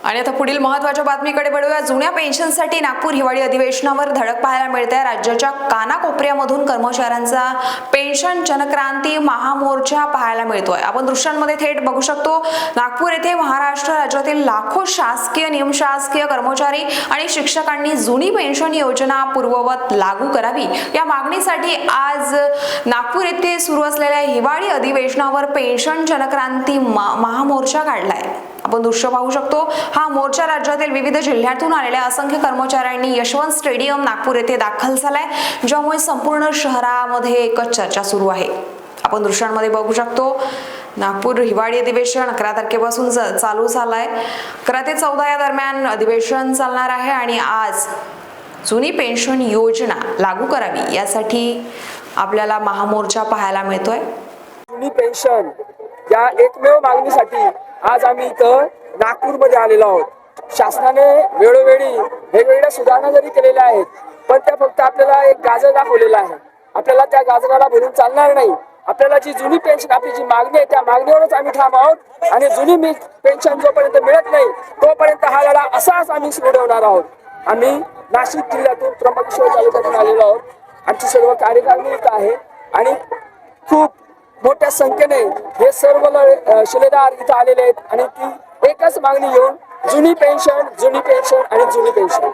आणि आता पुढील महत्त्वाच्या बातमीकडे वळूया। जुन्या पेन्शनसाठी नागपूर हिवाळी अधिवेशनावर धडक पाहायला मिळते आहे। राज्याच्या कानाकोपऱ्यामधून कर्मचाऱ्यांचा पेन्शन जनक्रांती महामोर्चा पाहायला मिळतोय। आपण दृश्यांमध्ये थेट बघू शकतो, नागपूर येथे महाराष्ट्र राज्यातील लाखो शासकीय निमशासकीय कर्मचारी आणि शिक्षकांनी जुनी पेन्शन योजना पूर्ववत लागू करावी या मागणीसाठी आज नागपूर येथे सुरू असलेल्या हिवाळी अधिवेशनावर पेन्शन जनक्रांती महामोर्चा काढलाय। आपण दृश्य पाहू शकतो। हा मोर्चा राज्यातील विविध जिल्ह्यातून आलेल्या असंख्य कर्मचाऱ्यांनी यशवंत स्टेडियम नागपूर येथे दाखल झालाय, ज्यामुळे संपूर्ण शहरामध्ये एकच चर्चा सुरू आहे। आपण दृश्यांमध्ये बघू शकतो, नागपूर हिवाळी अधिवेशन 11 तारखेपासून चालू झालाय। 11 ते 14 या दरम्यान अधिवेशन चालणार आहे आणि आज जुनी पेन्शन योजना लागू करावी यासाठी आपल्याला महामोर्चा पाहायला मिळतोय। जुनी पेन्शन या एकमेव मागणीसाठी आज आम्ही इथं नागपूरमध्ये आलेलो आहोत। शासनाने वेळोवेळी वेगवेगळ्या सुधारणा जरी केलेल्या आहेत, पण त्या फक्त आपल्याला एक गाजर दाखवलेला आहे। आपल्याला त्या गाजराला भरून चालणार नाही। आपल्याला जी जुनी पेन्शन, आपली जी मागणी आहे त्या मागणीवरच आम्ही ठाम आहोत आणि जुनी पेन्शन जोपर्यंत मिळत नाही तोपर्यंत हा लढा असाच आम्ही सोडवणार आहोत। आम्ही नाशिक जिल्ह्यातून त्र्यंबकेश्वर तालुक्यातून आलेलो आहोत। आमची सर्व कार्यकारिणी इथं आहे आणि खूप मोठ्या संख्येने हे सर्व शिलेदार इथं आलेले आहेत आणि ती एकच मागणी घेऊन जुनी पेन्शन आणि जुनी पेन्शन।